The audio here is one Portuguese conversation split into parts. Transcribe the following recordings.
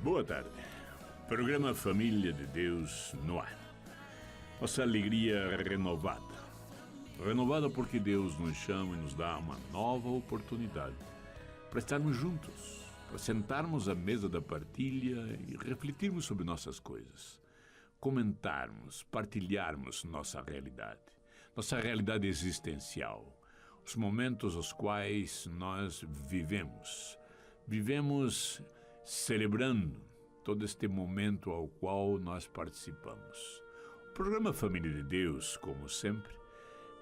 Boa tarde. Programa Família de Deus no ar. Nossa alegria renovada. Renovada porque Deus nos chama e nos dá uma nova oportunidade para estarmos juntos, para sentarmos à mesa da partilha e refletirmos sobre nossas coisas, comentarmos, partilharmos nossa realidade existencial, os momentos os quais nós vivemos celebrando todo este momento ao qual nós participamos. O programa Família de Deus, como sempre,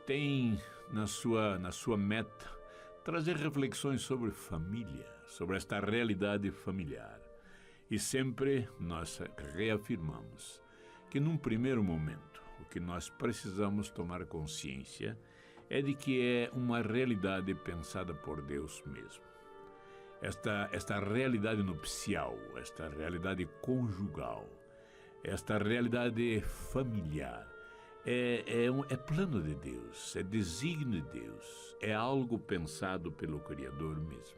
tem na sua meta trazer reflexões sobre família, sobre esta realidade familiar. E sempre nós reafirmamos que num primeiro momento o que nós precisamos tomar consciência é de que é uma realidade pensada por Deus mesmo. Esta realidade nupcial, esta realidade conjugal, esta realidade familiar, é plano de Deus, é desígnio de Deus, é algo pensado pelo Criador mesmo.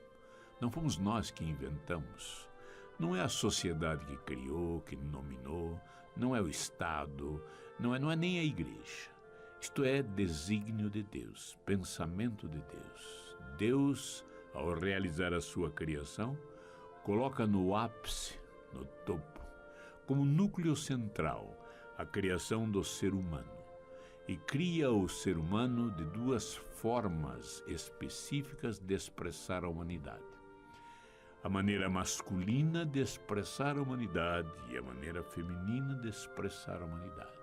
Não fomos nós que inventamos, não é a sociedade que criou, que nominou, não é o Estado, não é nem a igreja. Isto é desígnio de Deus, pensamento de Deus. Deus, ao realizar a sua criação, coloca no ápice, no topo, como núcleo central, a criação do ser humano. E cria o ser humano de duas formas específicas de expressar a humanidade. A maneira masculina de expressar a humanidade e a maneira feminina de expressar a humanidade.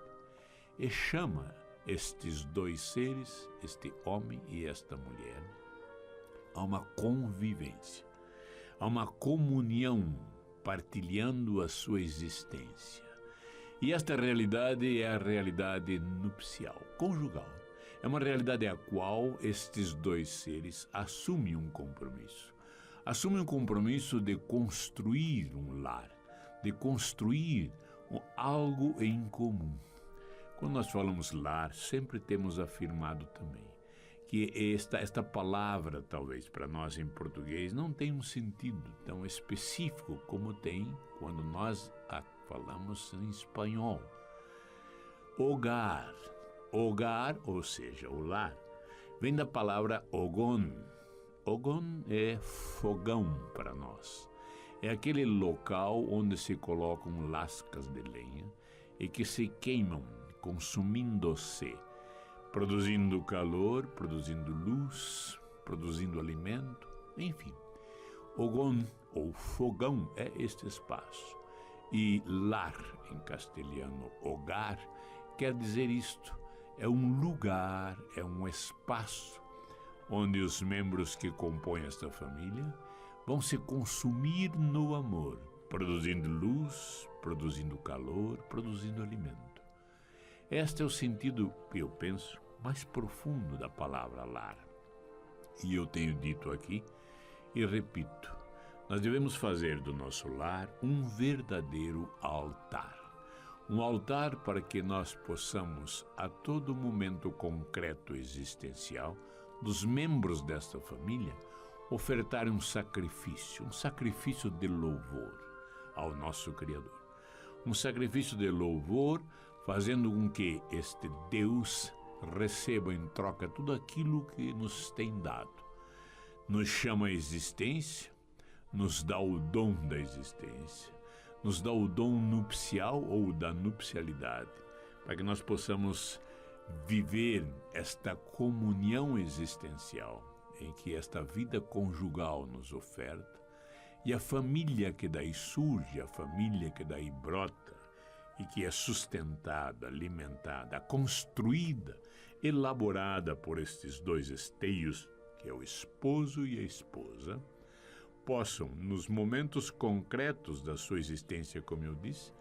E chama estes dois seres, este homem e esta mulher, a uma convivência, a uma comunhão, partilhando a sua existência. E esta realidade é a realidade nupcial, conjugal. É uma realidade a qual estes dois seres assumem um compromisso. Assumem um compromisso de construir um lar, de construir algo em comum. Quando nós falamos lar, sempre temos afirmado também que esta palavra, talvez para nós em português, não tem um sentido tão específico como tem quando nós falamos em espanhol. Hogar, ou seja, o lar, vem da palavra ogón. Ogón é fogão para nós. É aquele local onde se colocam lascas de lenha e que se queimam, consumindo-se, produzindo calor, produzindo luz, produzindo alimento, enfim. Ogón, ou fogão, é este espaço. E lar, em castelhano, hogar, quer dizer isto. É um lugar, é um espaço onde os membros que compõem esta família vão se consumir no amor, produzindo luz, produzindo calor, produzindo alimento. Este é o sentido, eu penso, mais profundo da palavra lar. E eu tenho dito aqui e repito, nós devemos fazer do nosso lar um verdadeiro altar. Um altar para que nós possamos, a todo momento concreto existencial, dos membros desta família, ofertar um sacrifício de louvor ao nosso Criador. Um sacrifício de louvor, fazendo com que este Deus receba em troca tudo aquilo que nos tem dado. Nos chama à existência, nos dá o dom da existência, nos dá o dom nupcial ou da nupcialidade, para que nós possamos viver esta comunhão existencial em que esta vida conjugal nos oferta, e a família que daí surge, a família que daí brota e que é sustentada, alimentada, construída, elaborada por estes dois esteios, que é o esposo e a esposa, possam, nos momentos concretos da sua existência, como eu disse,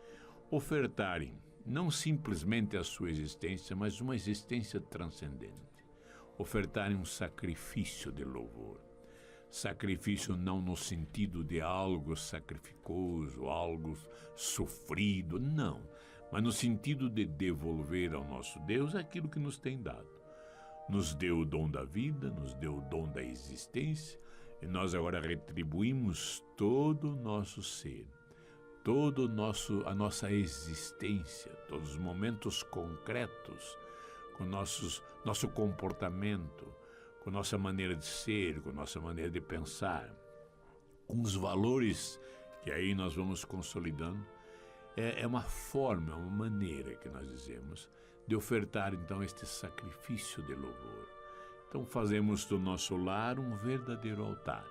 ofertarem não simplesmente a sua existência, mas uma existência transcendente. Ofertarem um sacrifício de louvor. Sacrifício não no sentido de algo sacrificoso, algo sofrido, não. Mas no sentido de devolver ao nosso Deus aquilo que nos tem dado. Nos deu o dom da vida, nos deu o dom da existência, e nós agora retribuímos todo o nosso ser, todo a nossa existência, todos os momentos concretos, com nosso comportamento, com nossa maneira de ser, com nossa maneira de pensar, com os valores que aí nós vamos consolidando. É uma forma, uma maneira que nós dizemos de ofertar então este sacrifício de louvor. Então fazemos do nosso lar um verdadeiro altar.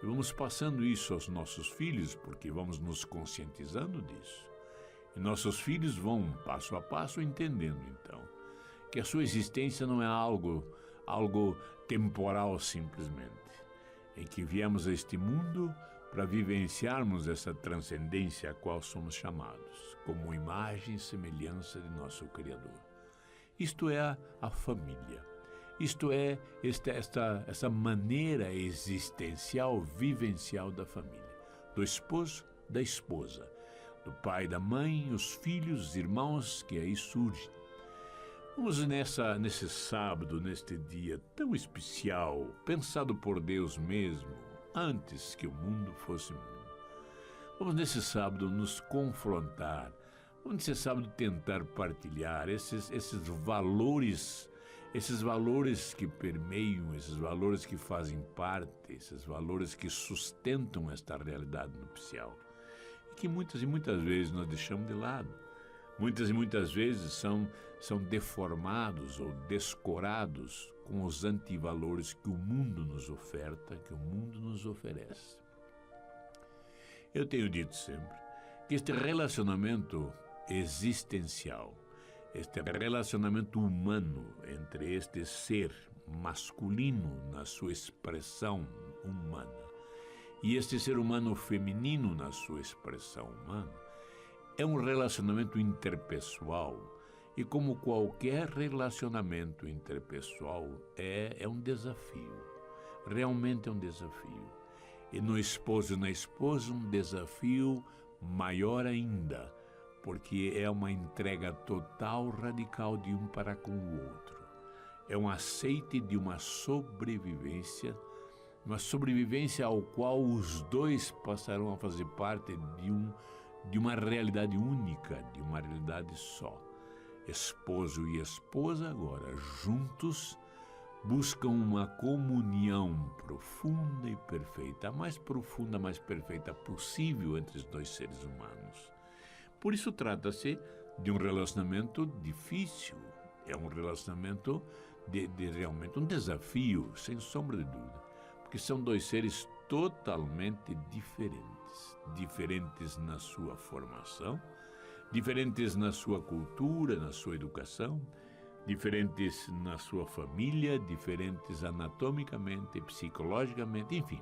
E vamos passando isso aos nossos filhos, porque vamos nos conscientizando disso. E nossos filhos vão, passo a passo, entendendo então que a sua existência não é algo temporal simplesmente, em que viemos a este mundo para vivenciarmos essa transcendência a qual somos chamados, como imagem e semelhança de nosso Criador. Isto é a família. Isto é essa maneira existencial, vivencial da família, do esposo, da esposa, do pai, da mãe, os filhos, os irmãos que aí surgem. Vamos nesse sábado, neste dia tão especial, pensado por Deus mesmo, antes que o mundo fosse mundo. Vamos nesse sábado nos confrontar, vamos nesse sábado tentar partilhar esses valores que permeiam, esses valores que fazem parte, esses valores que sustentam esta realidade nupcial, e que muitas e muitas vezes nós deixamos de lado. Muitas e muitas vezes são deformados ou descorados com os antivalores que o mundo nos oferta, que o mundo nos oferece. Eu tenho dito sempre que este relacionamento existencial, este relacionamento humano entre este ser masculino na sua expressão humana e este ser humano feminino na sua expressão humana, é um relacionamento interpessoal e, como qualquer relacionamento interpessoal, é um desafio. Realmente é um desafio. E no esposo e na esposa, um desafio maior ainda, porque é uma entrega total, radical de um para com o outro. É um aceite de uma sobrevivência ao qual os dois passarão a fazer parte de uma realidade única, de uma realidade só. Esposo e esposa agora, juntos, buscam uma comunhão profunda e perfeita, a mais profunda, a mais perfeita possível entre os dois seres humanos. Por isso trata-se de um relacionamento difícil, é um relacionamento de realmente um desafio, sem sombra de dúvida, porque são dois seres totalmente diferentes na sua formação, diferentes na sua cultura, na sua educação, diferentes na sua família, diferentes anatomicamente, psicologicamente, enfim.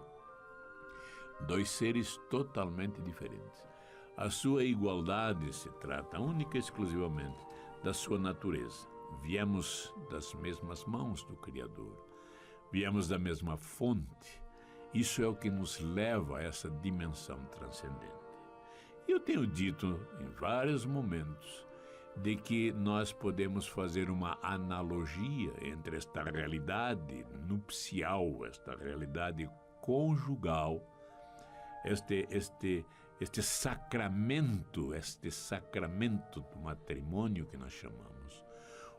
Dois seres totalmente diferentes. A sua igualdade se trata única e exclusivamente da sua natureza. Viemos das mesmas mãos do Criador, viemos da mesma fonte. Isso é o que nos leva a essa dimensão transcendente. Eu tenho dito em vários momentos de que nós podemos fazer uma analogia entre esta realidade nupcial, esta realidade conjugal, este sacramento do matrimônio que nós chamamos.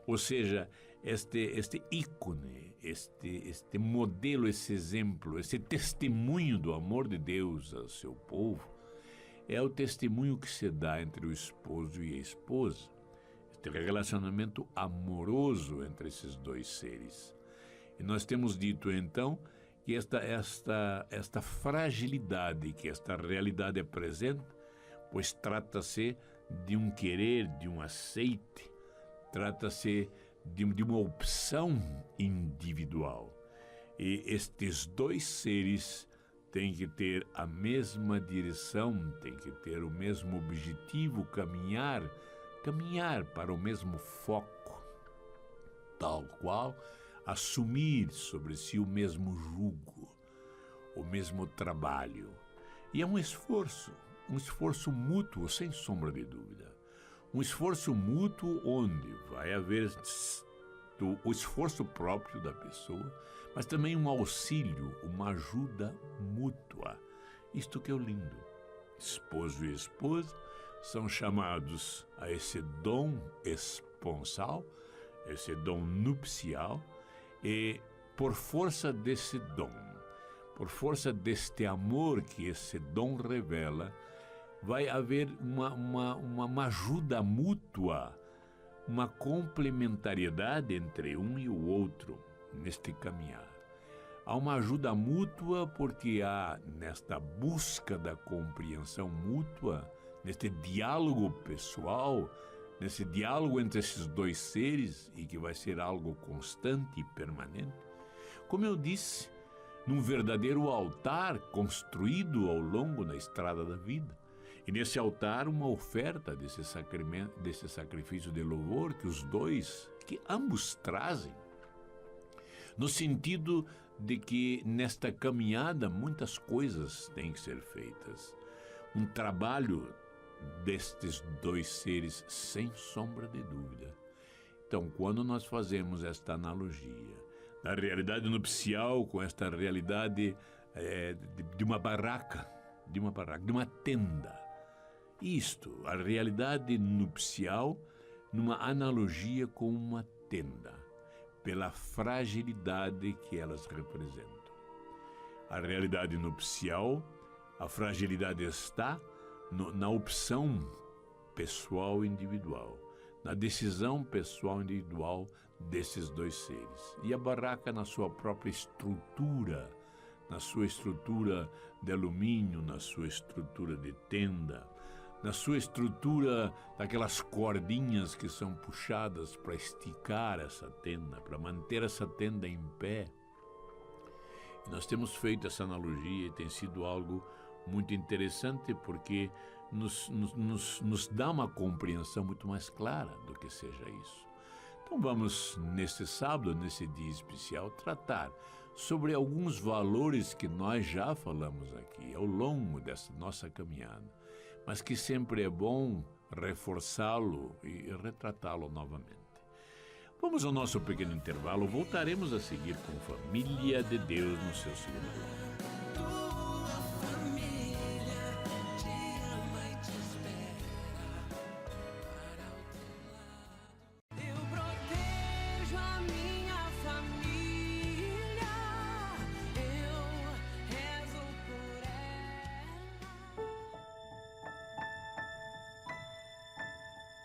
Ou seja, este ícone, este modelo, esse exemplo, esse testemunho do amor de Deus ao seu povo, é o testemunho que se dá entre o esposo e a esposa, este relacionamento amoroso entre esses dois seres. E nós temos dito, então, que esta fragilidade que esta realidade apresenta, pois trata-se de um querer, de um aceite, trata-se de uma opção individual. E estes dois seres têm que ter a mesma direção, têm que ter o mesmo objetivo, caminhar para o mesmo foco, tal qual assumir sobre si o mesmo jugo, o mesmo trabalho. E é um esforço mútuo, sem sombra de dúvida. Um esforço mútuo onde vai haver o esforço próprio da pessoa, mas também um auxílio, uma ajuda mútua. Isto que é o lindo. esposo e esposa, são chamados a esse dom esponsal, esse dom nupcial, e por força desse dom, por força deste amor que esse dom revela, vai haver uma ajuda mútua, uma complementariedade entre um e o outro neste caminhar. Há uma ajuda mútua porque há, nesta busca da compreensão mútua, neste diálogo pessoal, nesse diálogo entre esses dois seres, e que vai ser algo constante e permanente, como eu disse, num verdadeiro altar construído ao longo da estrada da vida. E nesse altar, uma oferta desse sacrifício de louvor que ambos trazem, no sentido de que nesta caminhada muitas coisas têm que ser feitas. Um trabalho destes dois seres, sem sombra de dúvida. Então, quando nós fazemos esta analogia da realidade nupcial com esta realidade de uma barraca, de uma tenda, a realidade nupcial numa analogia com uma tenda, pela fragilidade que elas representam. A realidade nupcial, a fragilidade está na opção pessoal individual, na decisão pessoal individual desses dois seres. E a barraca na sua própria estrutura, na sua estrutura de alumínio, na sua estrutura de tenda, na sua estrutura daquelas cordinhas que são puxadas para esticar essa tenda, para manter essa tenda em pé. E nós temos feito essa analogia e tem sido algo muito interessante porque nos dá uma compreensão muito mais clara do que seja isso. Então vamos, neste sábado, nesse dia especial, tratar sobre alguns valores que nós já falamos aqui ao longo dessa nossa caminhada, mas que sempre é bom reforçá-lo e retratá-lo novamente. Vamos ao nosso pequeno intervalo, voltaremos a seguir com Família de Deus no seu segundo bloco.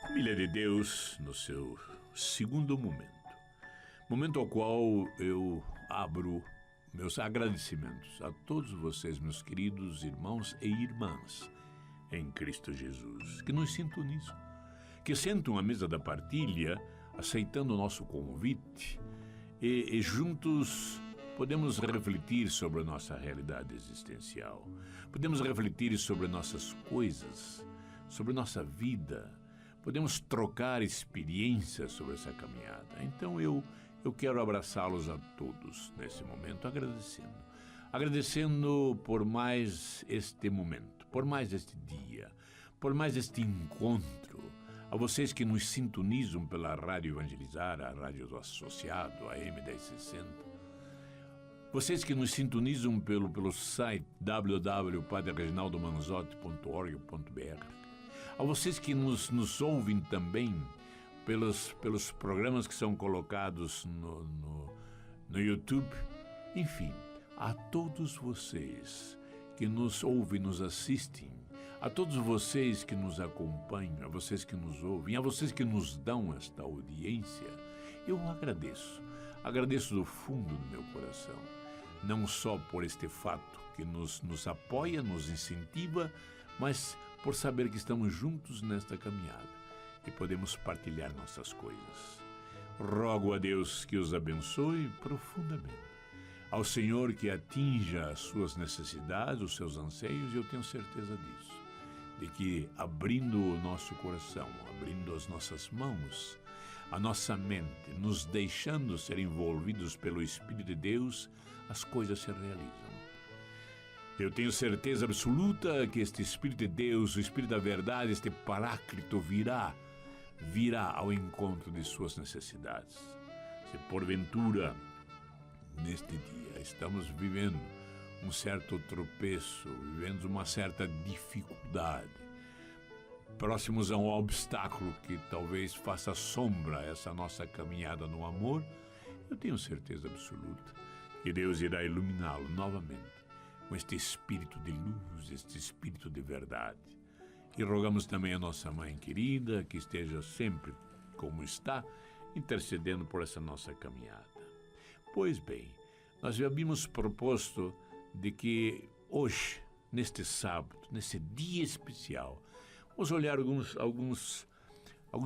Família de Deus no seu segundo momento ao qual eu abro meus agradecimentos a todos vocês, meus queridos irmãos e irmãs em Cristo Jesus, que nos sintonizam, que sentam à mesa da partilha, aceitando o nosso convite e juntos podemos refletir sobre a nossa realidade existencial, podemos refletir sobre nossas coisas, sobre nossa vida, podemos trocar experiências sobre essa caminhada. Então eu quero abraçá-los a todos nesse momento, agradecendo por mais este momento, por mais este dia, por mais este encontro, a vocês que nos sintonizam pela Rádio Evangelizar, a Rádio do Associado, a M1060, vocês que nos sintonizam pelo site www.padrereginaldomanzotti.org.br, a vocês que nos ouvem também pelos programas que são colocados no YouTube, enfim, a todos vocês que nos ouvem, nos assistem, a todos vocês que nos acompanham, a vocês que nos ouvem, a vocês que nos dão esta audiência, eu agradeço do fundo do meu coração, não só por este fato que nos apoia, nos incentiva, mas por saber que estamos juntos nesta caminhada e podemos partilhar nossas coisas. Rogo a Deus que os abençoe profundamente, ao Senhor que atinja as suas necessidades, os seus anseios, e eu tenho certeza disso, de que abrindo o nosso coração, abrindo as nossas mãos, a nossa mente, nos deixando ser envolvidos pelo Espírito de Deus, as coisas se realizam. Eu tenho certeza absoluta que este Espírito de Deus, o Espírito da verdade, este Paráclito virá ao encontro de suas necessidades. Se porventura, neste dia, estamos vivendo um certo tropeço, vivendo uma certa dificuldade, próximos a um obstáculo que talvez faça sombra a essa nossa caminhada no amor, eu tenho certeza absoluta que Deus irá iluminá-lo novamente com este espírito de luz, este espírito de verdade. E rogamos também a nossa mãe querida que esteja sempre como está, intercedendo por essa nossa caminhada. Pois bem, nós já havíamos proposto de que hoje, neste sábado, nesse dia especial, vamos olhar alguns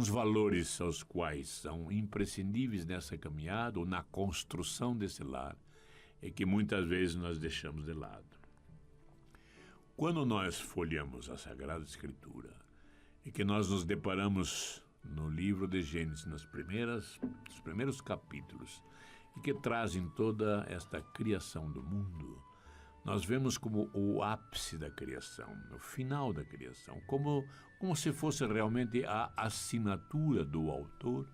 valores aos quais são imprescindíveis nessa caminhada ou na construção desse lar e que muitas vezes nós deixamos de lado. Quando nós folheamos a Sagrada Escritura e que nós nos deparamos no livro de Gênesis, nos primeiros capítulos, e que trazem toda esta criação do mundo, nós vemos como o ápice da criação, o final da criação, como se fosse realmente a assinatura do autor,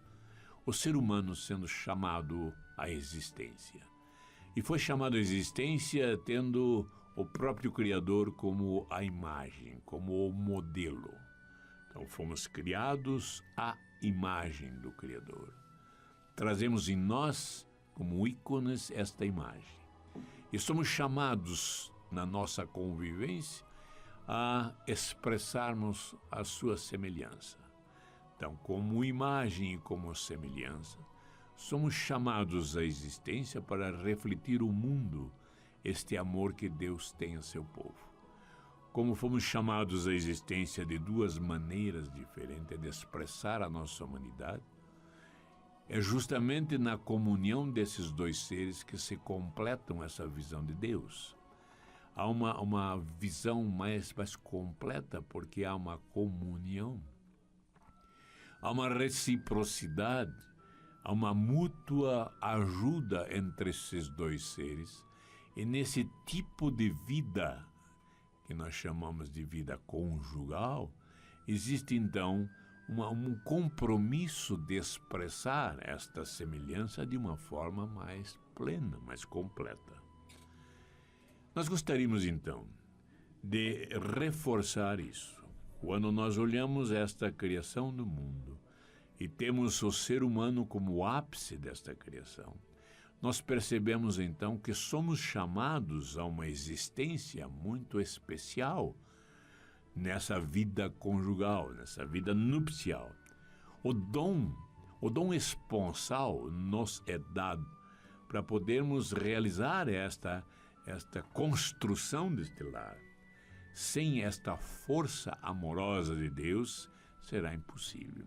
o ser humano sendo chamado à existência. E foi chamado à existência tendo o próprio Criador como a imagem, como o modelo. Então fomos criados à imagem do Criador. Trazemos em nós, como ícones, esta imagem. E somos chamados, na nossa convivência, a expressarmos a sua semelhança. Então, como imagem e como semelhança, somos chamados à existência para refletir o mundo, este amor que Deus tem a seu povo. Como fomos chamados à existência de duas maneiras diferentes de expressar a nossa humanidade, é justamente na comunhão desses dois seres que se completam essa visão de Deus. Há uma visão mais completa porque há uma comunhão, há uma reciprocidade, há uma mútua ajuda entre esses dois seres. E nesse tipo de vida, que nós chamamos de vida conjugal, existe então um compromisso de expressar esta semelhança de uma forma mais plena, mais completa. Nós gostaríamos então de reforçar isso. Quando nós olhamos esta criação do mundo e temos o ser humano como o ápice desta criação, nós percebemos então que somos chamados a uma existência muito especial nessa vida conjugal, nessa vida nupcial. O dom esponsal nos é dado para podermos realizar esta construção deste lar. Sem esta força amorosa de Deus, será impossível.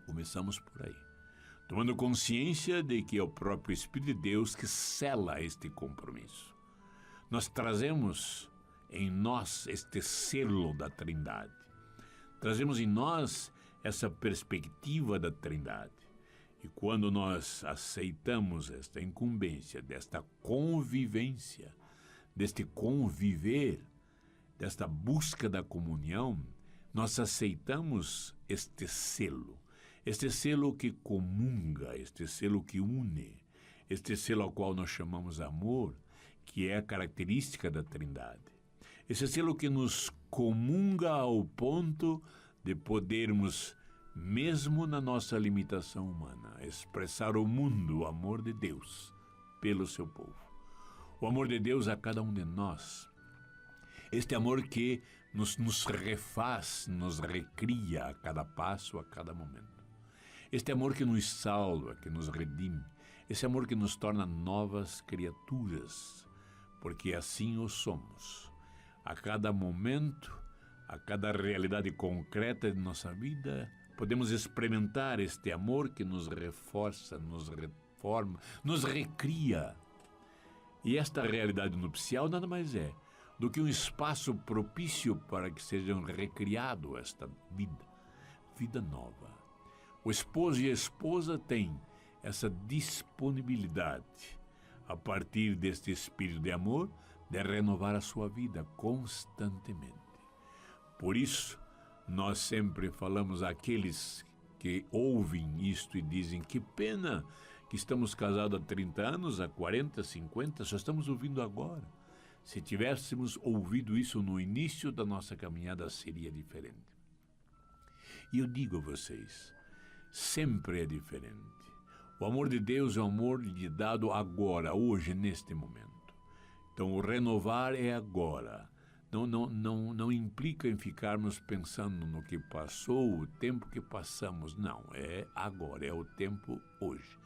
Começamos por aí, tomando consciência de que é o próprio Espírito de Deus que sela este compromisso. Nós trazemos em nós este selo da Trindade. Trazemos em nós essa perspectiva da Trindade. E quando nós aceitamos esta incumbência, desta convivência, deste conviver, desta busca da comunhão, nós aceitamos este selo que comunga, este selo que une, este selo ao qual nós chamamos amor, que é a característica da Trindade. Esse selo que nos comunga ao ponto de podermos, mesmo na nossa limitação humana, expressar ao mundo o amor de Deus pelo seu povo. O amor de Deus a cada um de nós. Este amor que nos refaz, nos recria a cada passo, a cada momento. Este amor que nos salva, que nos redime. Esse amor que nos torna novas criaturas, porque assim o somos. A cada momento, a cada realidade concreta de nossa vida, podemos experimentar este amor que nos reforça, nos reforma, nos recria. E esta realidade nupcial nada mais é do que um espaço propício para que seja recriado esta vida nova. O esposo e a esposa têm essa disponibilidade, a partir deste espírito de amor, de renovar a sua vida constantemente. Por isso, nós sempre falamos àqueles que ouvem isto e dizem: que pena que estamos casados há 30 anos, há 40, 50, só estamos ouvindo agora. Se tivéssemos ouvido isso no início da nossa caminhada, seria diferente. E eu digo a vocês, sempre é diferente. O amor de Deus é um amor lhe dado agora, hoje, neste momento. Então, o renovar é agora. Não implica em ficarmos pensando no que passou, o tempo que passamos. Não, é agora, é o tempo hoje.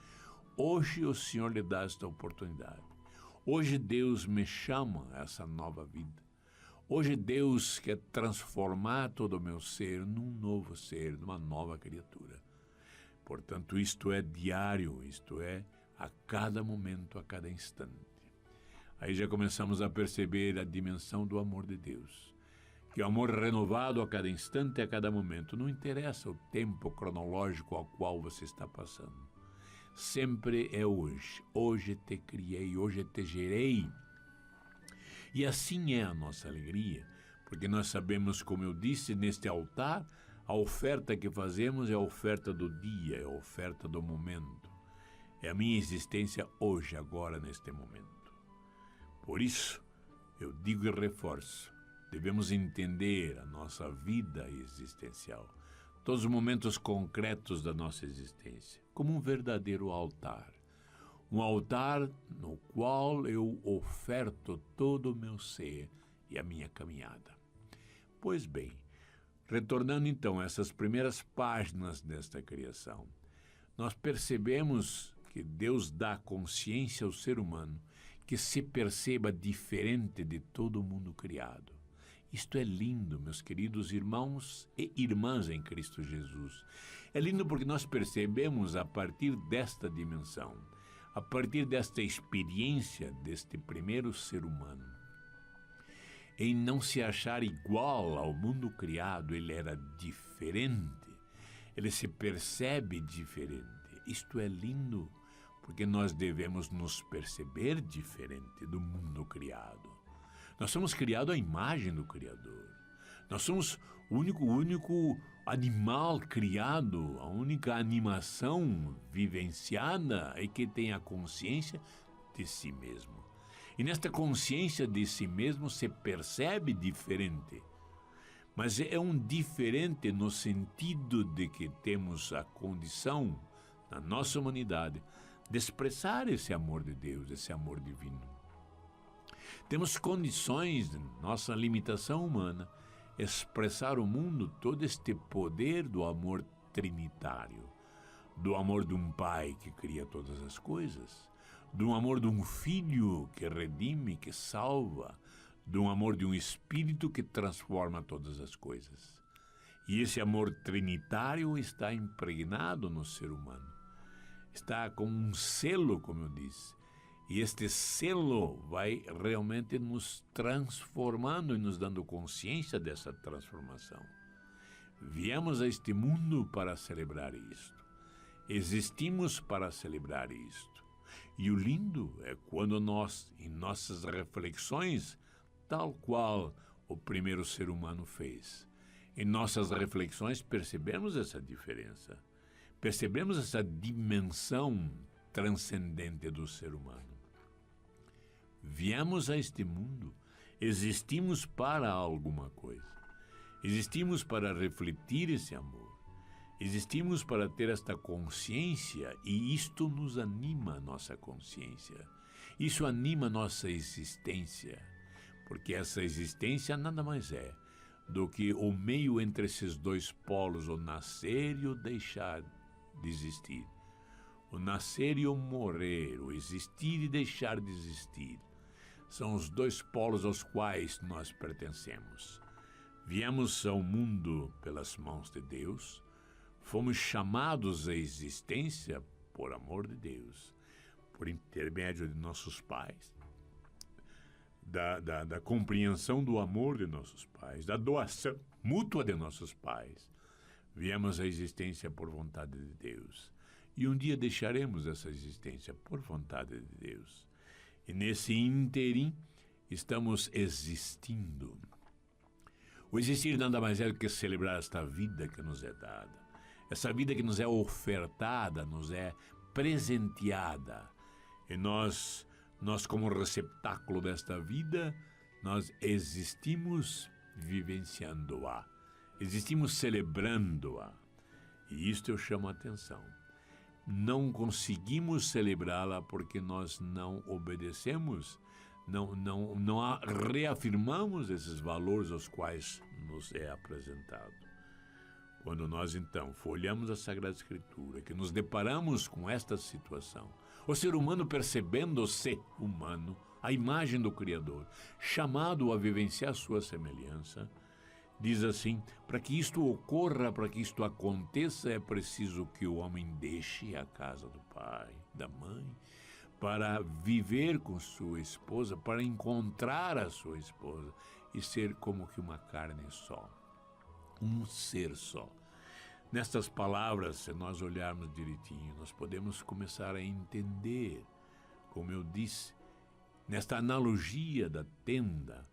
Hoje o Senhor lhe dá esta oportunidade. Hoje Deus me chama a essa nova vida. Hoje Deus quer transformar todo o meu ser num novo ser, numa nova criatura. Portanto, isto é diário, isto é a cada momento, a cada instante. Aí já começamos a perceber a dimensão do amor de Deus. Que o amor renovado a cada instante, a cada momento. Não interessa o tempo cronológico ao qual você está passando. Sempre é hoje. Hoje te criei, hoje te gerei. E assim é a nossa alegria, porque nós sabemos, como eu disse, neste altar, a oferta que fazemos é a oferta do dia, é a oferta do momento. É a minha existência hoje, agora, neste momento. Por isso, eu digo e reforço, devemos entender a nossa vida existencial, todos os momentos concretos da nossa existência, como um verdadeiro altar. Um altar no qual eu oferto todo o meu ser e a minha caminhada. Pois bem, retornando então a essas primeiras páginas desta criação, nós percebemos que Deus dá consciência ao ser humano que se perceba diferente de todo o mundo criado. Isto é lindo, meus queridos irmãos e irmãs em Cristo Jesus. É lindo porque nós percebemos a partir desta dimensão, a partir desta experiência deste primeiro ser humano, em não se achar igual ao mundo criado, ele era diferente, ele se percebe diferente. Isto é lindo, porque nós devemos nos perceber diferente do mundo criado. Nós somos criados à imagem do Criador. Nós somos o único animal criado, a única animação vivenciada e que tem a consciência de si mesmo. E nesta consciência de si mesmo se percebe diferente. Mas é um diferente no sentido de que temos a condição, na nossa humanidade, de expressar esse amor de Deus, esse amor divino. Temos condições, nossa limitação humana, expressar ao mundo todo este poder do amor trinitário, do amor de um pai que cria todas as coisas, do amor de um filho que redime, que salva, do amor de um espírito que transforma todas as coisas. E esse amor trinitário está impregnado no ser humano. Está como um selo, como eu disse. E este selo vai realmente nos transformando e nos dando consciência dessa transformação. Viemos a este mundo para celebrar isto. Existimos para celebrar isto. E o lindo é quando nós, em nossas reflexões, tal qual o primeiro ser humano fez, em nossas reflexões percebemos essa diferença. Percebemos essa dimensão transcendente do ser humano. Viemos a este mundo, existimos para alguma coisa. Existimos para refletir esse amor. Existimos para ter esta consciência e isto nos anima a nossa consciência. Isso anima a nossa existência, porque essa existência nada mais é do que o meio entre esses dois polos, o nascer e o deixar de existir. O nascer e o morrer, o existir e deixar de existir. São os dois polos aos quais nós pertencemos. Viemos ao mundo pelas mãos de Deus, fomos chamados à existência por amor de Deus, por intermédio de nossos pais, da compreensão do amor de nossos pais, da doação mútua de nossos pais. Viemos à existência por vontade de Deus. E um dia deixaremos essa existência por vontade de Deus. E nesse ínterim estamos existindo. O existir nada mais é do que celebrar esta vida que nos é dada. Essa vida que nos é ofertada, nos é presenteada. E nós Nós, como receptáculo desta vida, nós existimos vivenciando-a, existimos celebrando-a. E isto eu chamo a atenção. Não conseguimos celebrá-la porque nós não obedecemos, não reafirmamos esses valores aos quais nos é apresentado. Quando nós, então, folheamos a Sagrada Escritura, que nos deparamos com esta situação, o ser humano percebendo-se humano, a imagem do Criador, chamado a vivenciar sua semelhança, diz assim: para que isto ocorra, para que isto aconteça, é preciso que o homem deixe a casa do pai, da mãe, para viver com sua esposa, para encontrar a sua esposa e ser como que uma carne só, um ser só. Nestas palavras, se nós olharmos direitinho, nós podemos começar a entender, como eu disse, nesta analogia da tenda.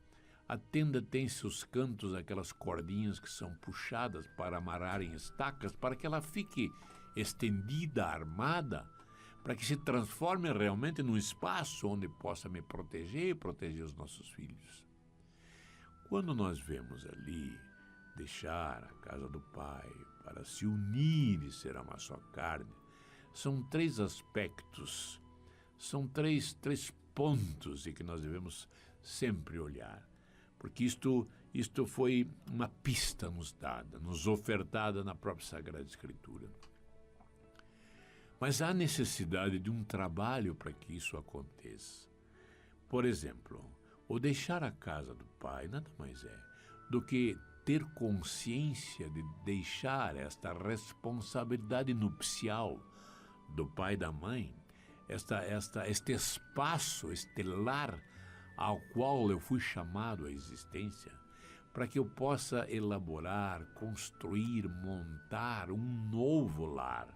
A tenda tem seus cantos, aquelas cordinhas que são puxadas para amarrarem estacas, para que ela fique estendida, armada, para que se transforme realmente num espaço onde possa me proteger e proteger os nossos filhos. Quando nós vemos ali deixar a casa do pai para se unir e ser uma só carne, são três aspectos, são três pontos em que nós devemos sempre olhar. Porque isto foi uma pista nos dada, nos ofertada na própria Sagrada Escritura. Mas há necessidade de um trabalho para que isso aconteça. Por exemplo, o deixar a casa do pai nada mais é do que ter consciência de deixar esta responsabilidade nupcial do pai e da mãe, este espaço, este lar ao qual eu fui chamado à existência, para que eu possa elaborar, construir, montar um novo lar.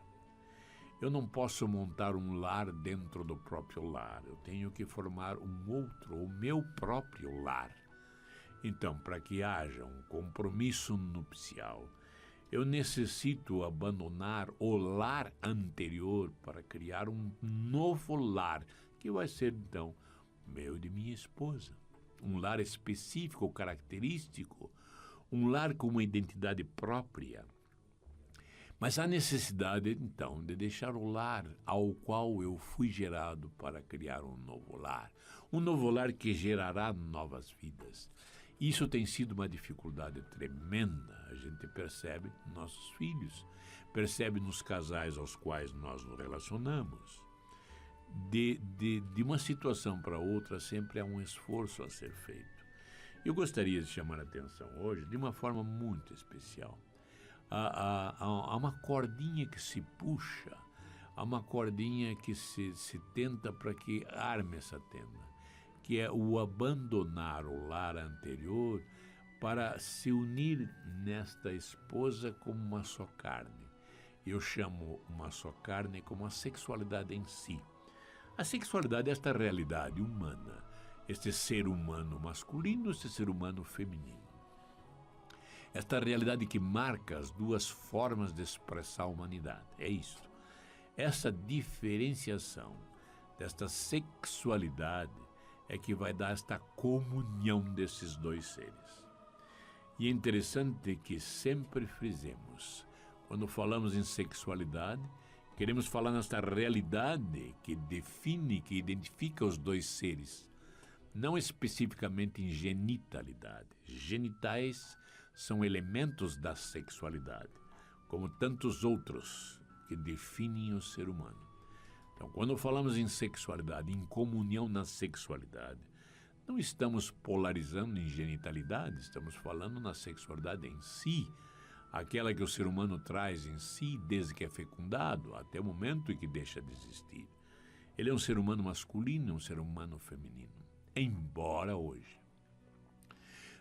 Eu não posso montar um lar dentro do próprio lar, eu tenho que formar um outro, o meu próprio lar. Então, para que haja um compromisso nupcial, eu necessito abandonar o lar anterior para criar um novo lar, que vai ser, então, meu e de minha esposa. Um lar específico, característico, um lar com uma identidade própria. Mas há necessidade, então, de deixar o lar ao qual eu fui gerado para criar um novo lar. Um novo lar que gerará novas vidas. Isso tem sido uma dificuldade tremenda. A gente percebe nos nossos filhos, percebe nos casais aos quais nós nos relacionamos. De uma situação para outra, sempre há um esforço a ser feito. Eu gostaria de chamar a atenção hoje de uma forma muito especial. Há uma cordinha que se puxa, há uma cordinha que se tenta para que arme essa tenda, que é o abandonar o lar anterior para se unir nesta esposa como uma só carne. Eu chamo uma só carne como a sexualidade em si. A sexualidade é esta realidade humana, este ser humano masculino, este ser humano feminino. Esta realidade que marca as duas formas de expressar a humanidade. É isso. Essa diferenciação desta sexualidade é que vai dar esta comunhão desses dois seres. E é interessante que sempre frisemos, quando falamos em sexualidade, queremos falar nesta realidade que define, que identifica os dois seres, não especificamente em genitalidade. Genitais são elementos da sexualidade, como tantos outros que definem o ser humano. Então, quando falamos em sexualidade, em comunhão na sexualidade, não estamos polarizando em genitalidade, estamos falando na sexualidade em si, aquela que o ser humano traz em si desde que é fecundado até o momento em que deixa de existir. Ele é um ser humano masculino, um ser humano feminino. Embora hoje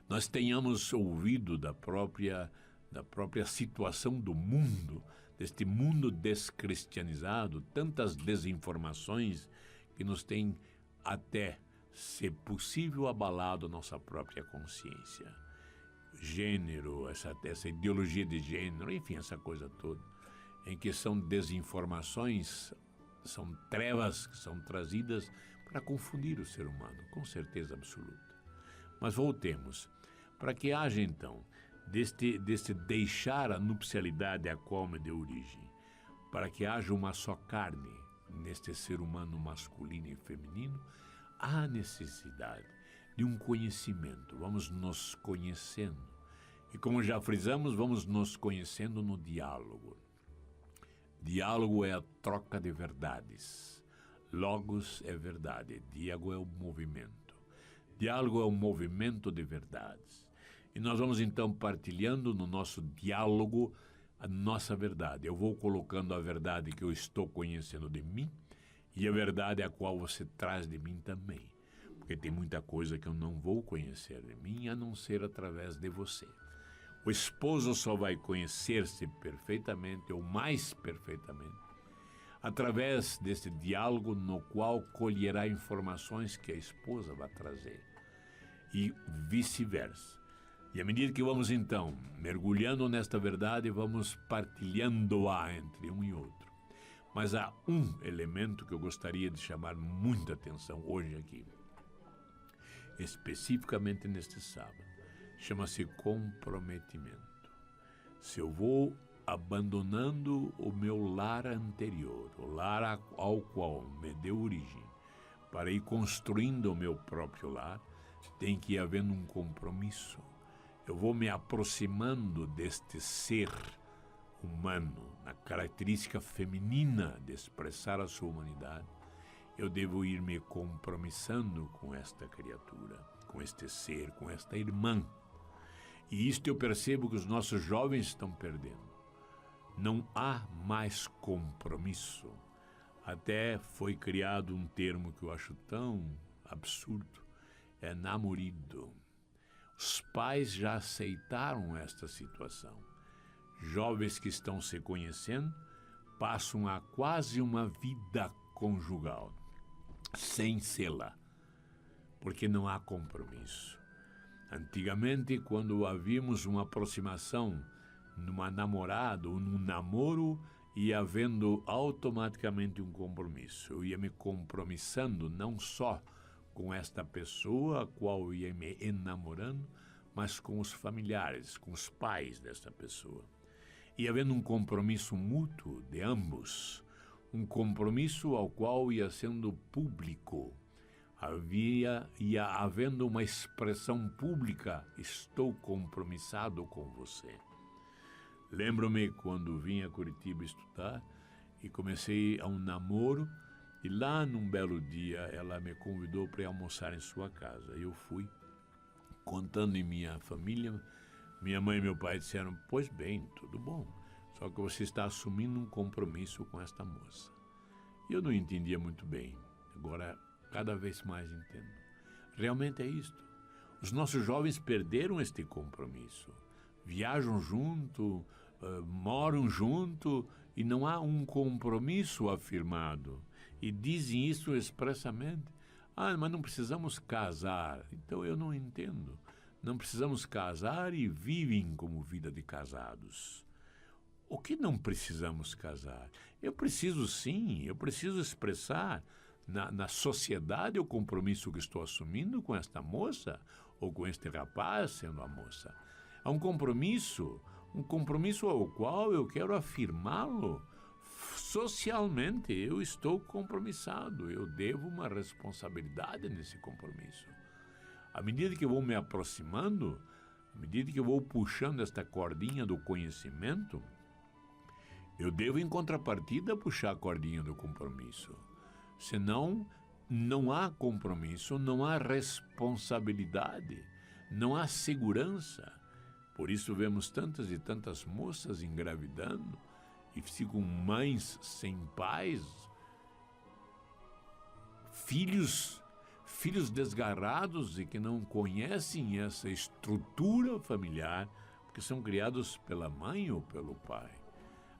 nós tenhamos ouvido da própria situação do mundo, deste mundo descristianizado, tantas desinformações que nos têm até, se possível, abalado a nossa própria consciência. Gênero, essa ideologia de gênero, enfim, essa coisa toda, em que são desinformações, são trevas que são trazidas para confundir o ser humano, com certeza absoluta. Mas voltemos, para que haja então deste deixar a nupcialidade a qual me deu origem, para que haja uma só carne neste ser humano masculino e feminino, há necessidade de um conhecimento. Vamos nos conhecendo. E como já frisamos, vamos nos conhecendo no diálogo. Diálogo é a troca de verdades. Logos é verdade. Diálogo é o movimento. Diálogo é o movimento de verdades. E nós vamos então partilhando no nosso diálogo a nossa verdade. Eu vou colocando a verdade que eu estou conhecendo de mim e a verdade a qual você traz de mim também. Porque tem muita coisa que eu não vou conhecer de mim a não ser através de você. O esposo só vai conhecer-se perfeitamente ou mais perfeitamente através desse diálogo no qual colherá informações que a esposa vai trazer e vice-versa. E à medida que vamos, então, mergulhando nesta verdade, vamos partilhando-a entre um e outro. Mas há um elemento que eu gostaria de chamar muita atenção hoje aqui, especificamente neste sábado. Chama-se comprometimento. Se eu vou abandonando o meu lar anterior, o lar ao qual me deu origem, para ir construindo o meu próprio lar, tem que ir havendo um compromisso. Eu vou me aproximando deste ser humano, na característica feminina de expressar a sua humanidade. Eu devo ir me compromissando com esta criatura, com este ser, com esta irmã. E isto eu percebo que os nossos jovens estão perdendo. Não há mais compromisso. Até foi criado um termo que eu acho tão absurdo, é namorido. Os pais já aceitaram esta situação. Jovens que estão se conhecendo passam a quase uma vida conjugal, sem sê-la, porque não há compromisso. Antigamente, quando havíamos uma aproximação numa namorada ou num namoro, ia havendo automaticamente um compromisso. Eu ia me compromissando não só com esta pessoa a qual eu ia me enamorando, mas com os familiares, com os pais desta pessoa. E havendo um compromisso mútuo de ambos, um compromisso ao qual ia sendo público, ia havendo uma expressão pública: estou compromissado com você. Lembro-me quando vim a Curitiba estudar e comecei a um namoro, e lá num belo dia ela me convidou para ir almoçar em sua casa. Eu fui, contando em minha família. Minha mãe e meu pai disseram: pois bem, tudo bom, só que você está assumindo um compromisso com esta moça. E eu não entendia muito bem, agora cada vez mais entendo. Realmente é isto. Os nossos jovens perderam este compromisso. Viajam junto, moram junto e não há um compromisso afirmado. E dizem isso expressamente. Mas não precisamos casar. Então eu não entendo. Não precisamos casar e vivem como vida de casados. O que não precisamos casar? Eu preciso sim, eu preciso expressar na sociedade o compromisso que estou assumindo com esta moça ou com este rapaz sendo a moça. Há um compromisso ao qual eu quero afirmá-lo. Socialmente, eu estou compromissado, eu devo uma responsabilidade nesse compromisso. À medida que eu vou me aproximando, à medida que eu vou puxando esta cordinha do conhecimento, eu devo, em contrapartida, puxar a cordinha do compromisso. Senão, não há compromisso, não há responsabilidade, não há segurança. Por isso vemos tantas e tantas moças engravidando e ficam mães sem pais, filhos desgarrados e que não conhecem essa estrutura familiar, porque são criados pela mãe ou pelo pai.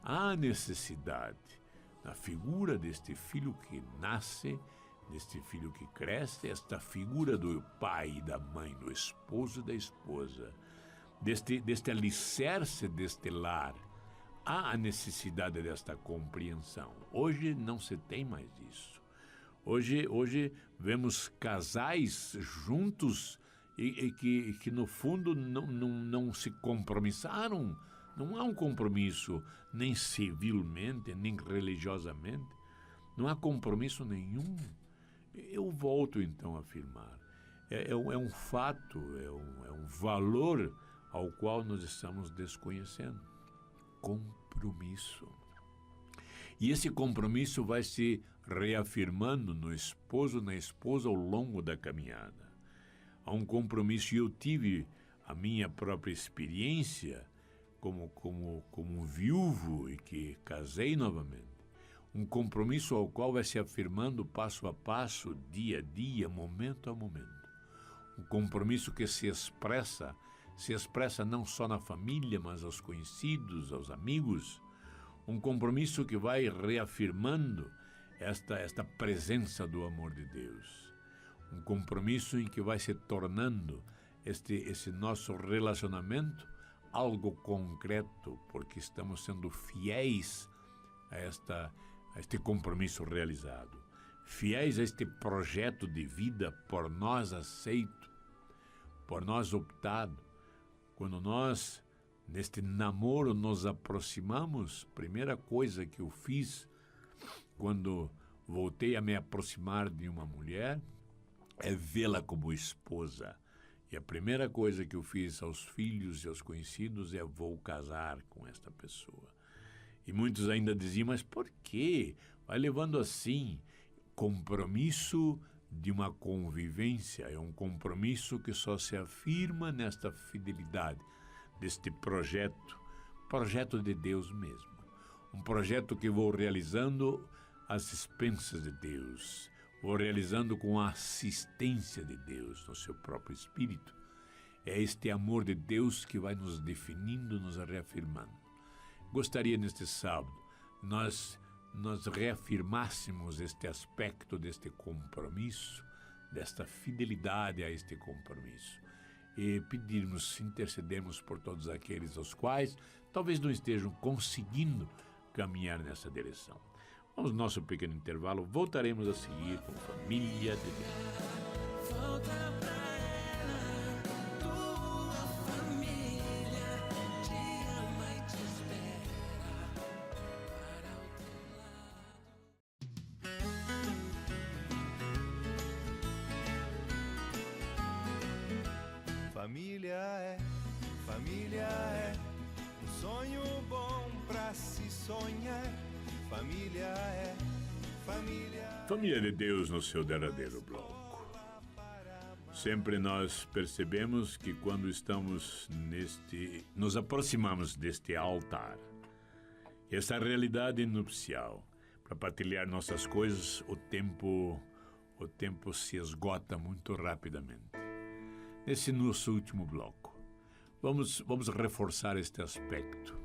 Há necessidade na figura deste filho que nasce, deste filho que cresce, esta figura do pai e da mãe, do esposo e da esposa, deste alicerce deste lar. Há a necessidade desta compreensão. Hoje não se tem mais isso. Hoje vemos casais juntos e que no fundo não se compromissaram. Não há um compromisso nem civilmente, nem religiosamente. Não há compromisso nenhum. Eu volto então a afirmar. É um fato, é um valor ao qual nós estamos desconhecendo. Compromisso. E esse compromisso vai se reafirmando no esposo, na esposa ao longo da caminhada. Há um compromisso, e eu tive a minha própria experiência como viúvo e que casei novamente. Um compromisso ao qual vai se afirmando passo a passo, dia a dia, momento a momento. Um compromisso que se expressa não só na família, mas aos conhecidos, aos amigos. Um compromisso que vai reafirmando esta presença do amor de Deus. Um compromisso em que vai se tornando esse nosso relacionamento algo concreto, porque estamos sendo fiéis a este compromisso realizado. Fiéis a este projeto de vida por nós aceito, por nós optado. Quando nós, neste namoro, nos aproximamos, primeira coisa que eu fiz quando voltei a me aproximar de uma mulher é vê-la como esposa. E a primeira coisa que eu fiz aos filhos e aos conhecidos é: vou casar com esta pessoa. E muitos ainda diziam: mas por quê? Vai levando assim. Compromisso de uma convivência, é um compromisso que só se afirma nesta fidelidade, deste projeto de Deus mesmo. Um projeto que vou realizando às expensas de Deus, vou realizando com a assistência de Deus, no seu próprio Espírito. É este amor de Deus que vai nos definindo, nos reafirmando. Gostaria neste sábado nós reafirmássemos este aspecto deste compromisso, desta fidelidade a este compromisso. E pedirmos, intercedermos por todos aqueles aos quais talvez não estejam conseguindo caminhar nessa direção. Vamos ao nosso pequeno intervalo, voltaremos a seguir com Família de Deus. Volta pra ela, tua família te ama e te espera para o teu lado. Família é um sonho bom pra se sonhar. Família de Deus no seu derradeiro bloco. Sempre nós percebemos que quando estamos nos aproximamos deste altar, essa realidade nupcial, para partilhar nossas coisas, o tempo se esgota muito rapidamente. Nesse nosso último bloco, vamos reforçar este aspecto,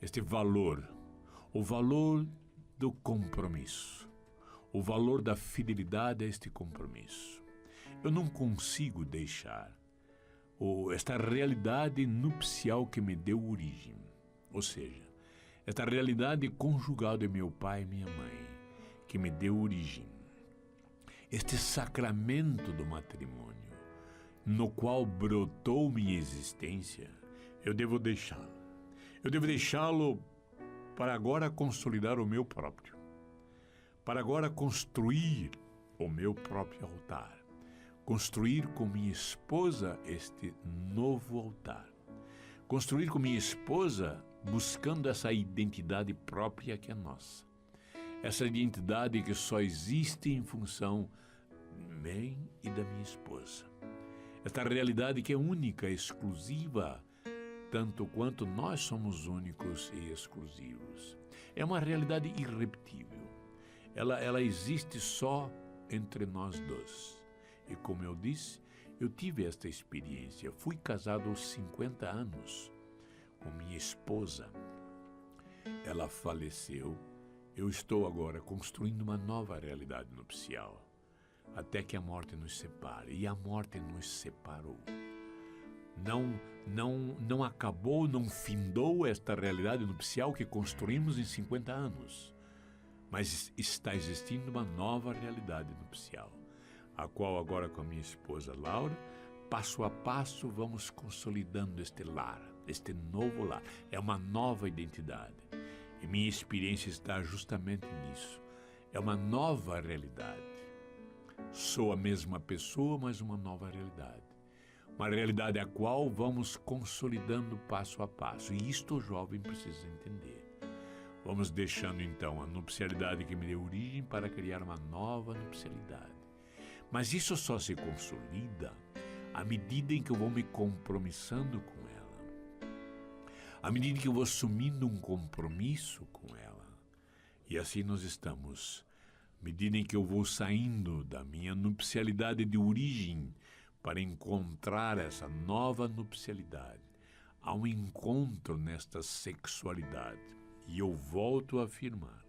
este valor, o valor do compromisso, o valor da fidelidade a este compromisso. Eu não consigo deixar esta realidade nupcial que me deu origem, ou seja, esta realidade conjugal de meu pai e minha mãe, que me deu origem, este sacramento do matrimônio, no qual brotou minha existência, eu devo deixá-lo. Eu devo deixá-lo para agora consolidar o meu próprio, para agora construir o meu próprio altar, construir com minha esposa este novo altar, construir com minha esposa buscando essa identidade própria que é nossa, essa identidade que só existe em função minha e da minha esposa, esta realidade que é única, exclusiva, tanto quanto nós somos únicos e exclusivos. É uma realidade irrepetível. Ela existe só entre nós dois. E como eu disse, eu tive esta experiência. Fui casado aos 50 anos com minha esposa. Ela faleceu. Eu estou agora construindo uma nova realidade nupcial, até que a morte nos separe. E a morte nos separou. Não acabou, não findou esta realidade nupcial que construímos em 50 anos. mas está existindo uma nova realidade nupcial, a qual agora com a minha esposa Laura, passo a passo vamos consolidando este lar, este novo lar. É uma nova identidade. E minha experiência está justamente nisso. É uma nova realidade. Sou a mesma pessoa, mas uma nova realidade. Uma realidade a qual vamos consolidando passo a passo. E isto o jovem precisa entender. Vamos deixando então a nupcialidade que me deu origem para criar uma nova nupcialidade. Mas isso só se consolida à medida em que eu vou me compromissando com ela. À medida que eu vou assumindo um compromisso com ela. E assim nós estamos. À medida em que eu vou saindo da minha nupcialidade de origem para encontrar essa nova nupcialidade. Há um encontro nesta sexualidade. E eu volto a afirmar,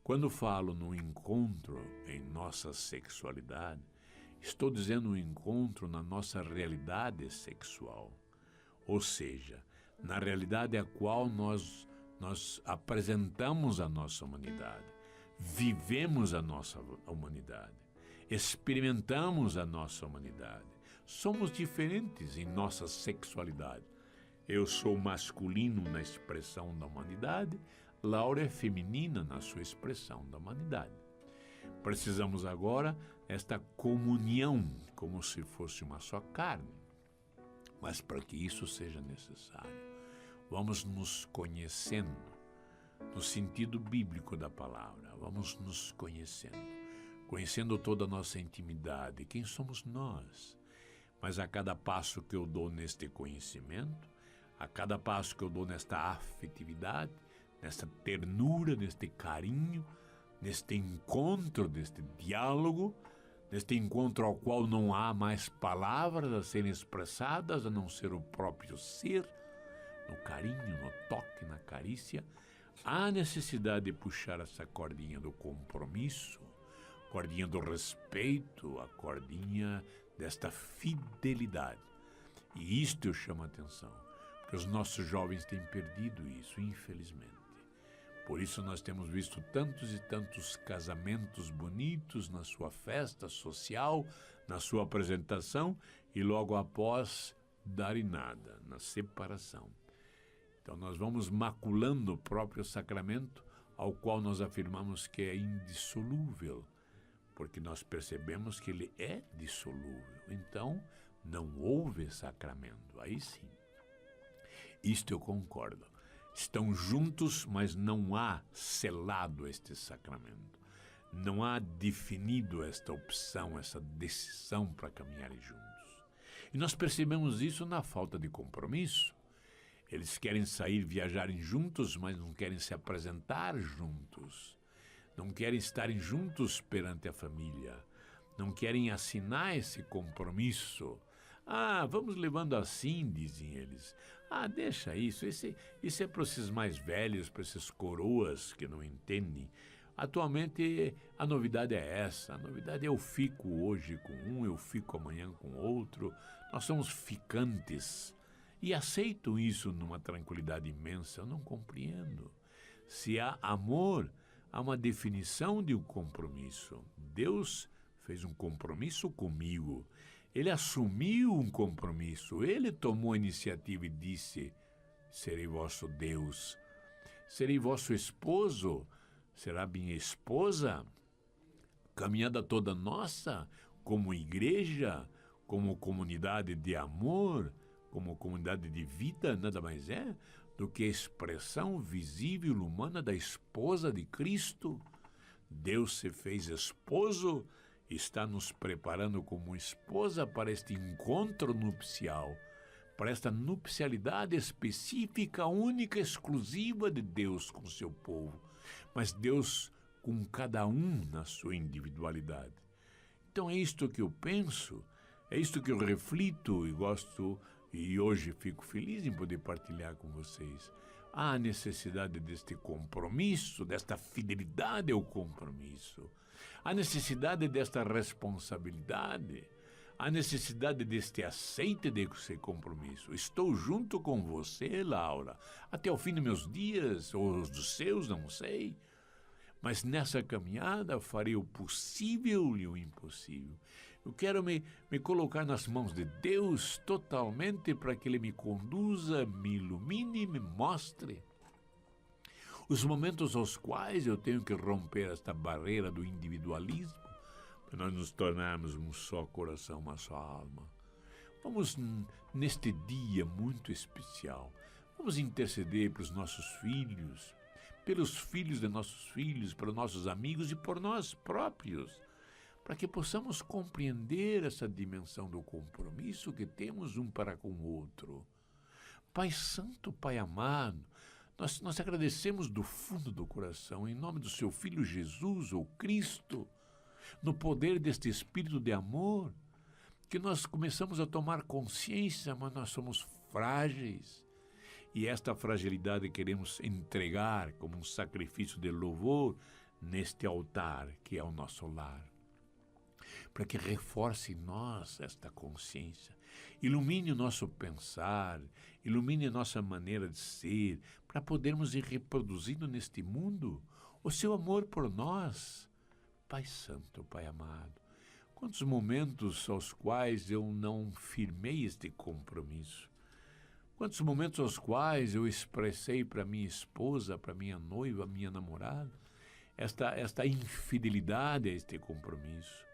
quando falo no encontro em nossa sexualidade, estou dizendo um encontro na nossa realidade sexual. Ou seja, na realidade a qual nós apresentamos a nossa humanidade, vivemos a nossa humanidade, experimentamos a nossa humanidade. Somos diferentes em nossa sexualidade. Eu sou masculino na expressão da humanidade, Laura é feminina na sua expressão da humanidade. Precisamos agora esta comunhão, como se fosse uma só carne. Mas para que isso seja necessário, vamos nos conhecendo, no sentido bíblico da palavra, vamos nos conhecendo toda a nossa intimidade, quem somos nós. Mas a cada passo que eu dou neste conhecimento, a cada passo que eu dou nesta afetividade, nesta ternura, neste carinho, neste encontro, neste diálogo, neste encontro ao qual não há mais palavras a serem expressadas, a não ser o próprio ser, no carinho, no toque, na carícia, há necessidade de puxar essa cordinha do compromisso, cordinha do respeito, a cordinha desta fidelidade. E isto eu chamo a atenção. Os nossos jovens têm perdido isso, infelizmente. Por isso nós temos visto tantos e tantos casamentos bonitos na sua festa social, na sua apresentação, e logo após dar em nada, na separação. Então nós vamos maculando o próprio sacramento, ao qual nós afirmamos que é indissolúvel, porque nós percebemos que ele é dissolúvel. Então não houve sacramento, aí sim. Isto eu concordo. Estão juntos, mas não há selado este sacramento. Não há definido esta opção, essa decisão para caminharem juntos. E nós percebemos isso na falta de compromisso. Eles querem sair, viajarem juntos, mas não querem se apresentar juntos. Não querem estarem juntos perante a família. Não querem assinar esse compromisso. Vamos levando assim, dizem eles. Deixa isso. Isso é para esses mais velhos, para esses coroas que não entendem. Atualmente, a novidade é essa. A novidade é eu fico hoje com um, eu fico amanhã com outro. Nós somos ficantes. E aceito isso numa tranquilidade imensa. Eu não compreendo. Se há amor, há uma definição de um compromisso. Deus fez um compromisso comigo. Ele assumiu um compromisso, ele tomou a iniciativa e disse, serei vosso Deus, serei vosso esposo, será minha esposa, caminhada toda nossa, como igreja, como comunidade de amor, como comunidade de vida, nada mais é do que a expressão visível humana da esposa de Cristo. Deus se fez esposo, está nos preparando como esposa para este encontro nupcial, para esta nupcialidade específica, única, exclusiva de Deus com seu povo, mas Deus com cada um na sua individualidade. Então é isto que eu penso, é isto que eu reflito e gosto, e hoje fico feliz em poder partilhar com vocês. Há a necessidade deste compromisso, desta fidelidade ao compromisso. A necessidade desta responsabilidade, a necessidade deste aceite desse compromisso. Estou junto com você, Laura, até o fim dos meus dias, ou dos seus, não sei. Mas nessa caminhada farei o possível e o impossível. Eu quero me colocar nas mãos de Deus totalmente para que Ele me conduza, me ilumine e me mostre os momentos aos quais eu tenho que romper esta barreira do individualismo para nós nos tornarmos um só coração, uma só alma. Vamos, neste dia muito especial, vamos interceder para os nossos filhos, pelos filhos de nossos filhos, pelos nossos amigos e por nós próprios, para que possamos compreender essa dimensão do compromisso que temos um para com o outro. Pai Santo, Pai amado, nós agradecemos do fundo do coração, em nome do seu Filho Jesus, ou Cristo, no poder deste Espírito de amor, que nós começamos a tomar consciência, mas nós somos frágeis. E esta fragilidade queremos entregar como um sacrifício de louvor neste altar que é o nosso lar. Para que reforce em nós esta consciência, ilumine o nosso pensar, ilumine a nossa maneira de ser, para podermos ir reproduzindo neste mundo o seu amor por nós. Pai Santo, Pai amado, quantos momentos aos quais eu não firmei este compromisso, quantos momentos aos quais eu expressei para minha esposa, para minha noiva, minha namorada, esta infidelidade a este compromisso.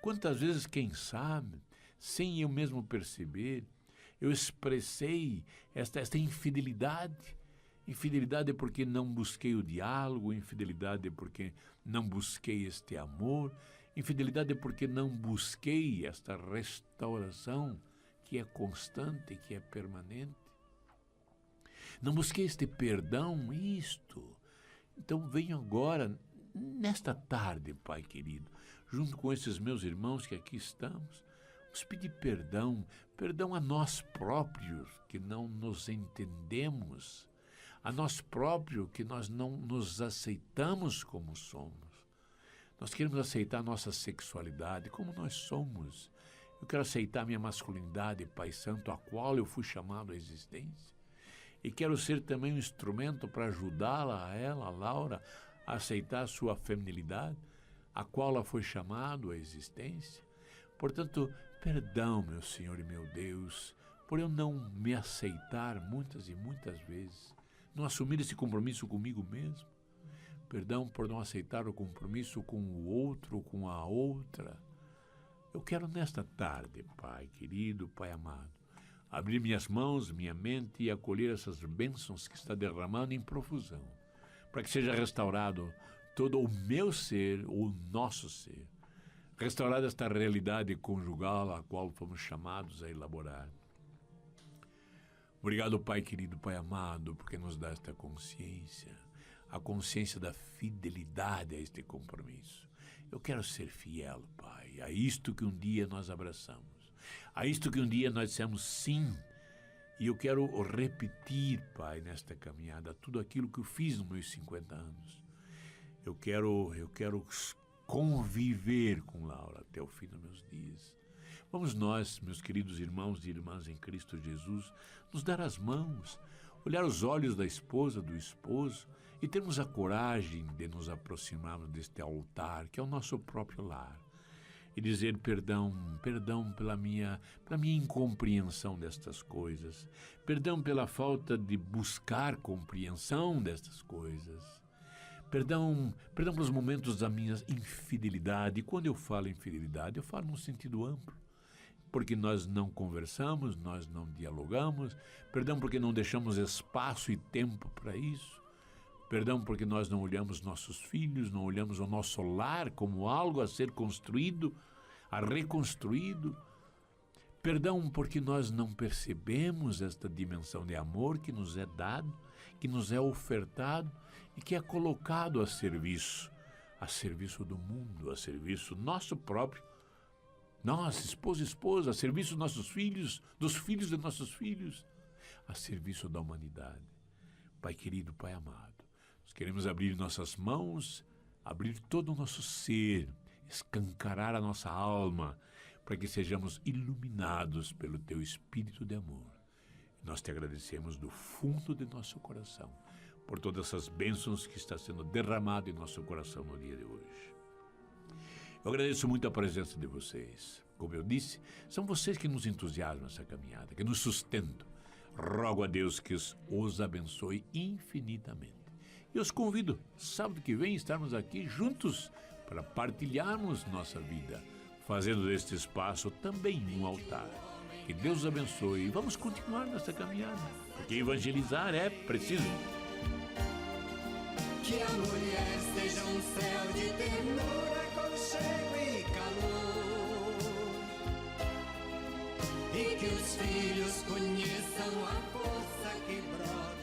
Quantas vezes, quem sabe, sem eu mesmo perceber, eu expressei esta infidelidade. Infidelidade porque não busquei o diálogo, infidelidade porque não busquei este amor, infidelidade porque não busquei esta restauração que é constante, que é permanente. Não busquei este perdão, isto. Então venho agora, nesta tarde, Pai querido, junto com esses meus irmãos que aqui estamos, vamos pedir perdão a nós próprios que não nos entendemos, a nós próprios que nós não nos aceitamos como somos. Nós queremos aceitar a nossa sexualidade como nós somos. Eu quero aceitar a minha masculinidade, Pai Santo, a qual eu fui chamado à existência. E quero ser também um instrumento para ajudá-la, a Laura, a aceitar a sua feminilidade, a qual ela foi chamada à existência. Portanto, perdão, meu Senhor e meu Deus, por eu não me aceitar muitas e muitas vezes, não assumir esse compromisso comigo mesmo. Perdão por não aceitar o compromisso com o outro, com a outra. Eu quero nesta tarde, Pai querido, Pai amado, abrir minhas mãos, minha mente e acolher essas bênçãos que está derramando em profusão, para que seja restaurado todo o meu ser, o nosso ser. Restaurada esta realidade conjugal a qual fomos chamados a elaborar. Obrigado, Pai querido, Pai amado, porque nos dá esta consciência, a consciência da fidelidade a este compromisso. Eu quero ser fiel, Pai, a isto que um dia nós abraçamos, a isto que um dia nós dissemos sim. E eu quero repetir, Pai, nesta caminhada, tudo aquilo que eu fiz nos meus 50 anos. Eu quero conviver com Laura até o fim dos meus dias. Vamos nós, meus queridos irmãos e irmãs em Cristo Jesus, nos dar as mãos, olhar os olhos da esposa, do esposo, e termos a coragem de nos aproximarmos deste altar, que é o nosso próprio lar, e dizer perdão pela minha incompreensão destas coisas, perdão pela falta de buscar compreensão destas coisas, perdão pelos momentos da minha infidelidade. E quando eu falo infidelidade, eu falo num sentido amplo, porque nós não conversamos, nós não dialogamos, perdão porque não deixamos espaço e tempo para isso, perdão porque nós não olhamos nossos filhos, não olhamos o nosso lar como algo a ser construído, a reconstruído, perdão porque nós não percebemos esta dimensão de amor que nos é dado, que nos é ofertado e que é colocado a serviço do mundo, a serviço nosso próprio, nós, esposa e esposa, a serviço dos nossos filhos, dos filhos de nossos filhos, a serviço da humanidade. Pai querido, Pai amado, nós queremos abrir nossas mãos, abrir todo o nosso ser, escancarar a nossa alma, para que sejamos iluminados pelo Teu Espírito de amor. Nós te agradecemos do fundo de nosso coração, por todas essas bênçãos que está sendo derramado em nosso coração no dia de hoje. Eu agradeço muito a presença de vocês. Como eu disse, são vocês que nos entusiasmam nessa caminhada, que nos sustentam. Rogo a Deus que os abençoe infinitamente. E os convido, sábado que vem, estarmos aqui juntos para partilharmos nossa vida, fazendo deste espaço também um altar. Que Deus os abençoe e vamos continuar nessa caminhada, porque evangelizar é preciso. Que a mulher seja um céu de ternura, aconchego e calor, e que os filhos conheçam a força que brota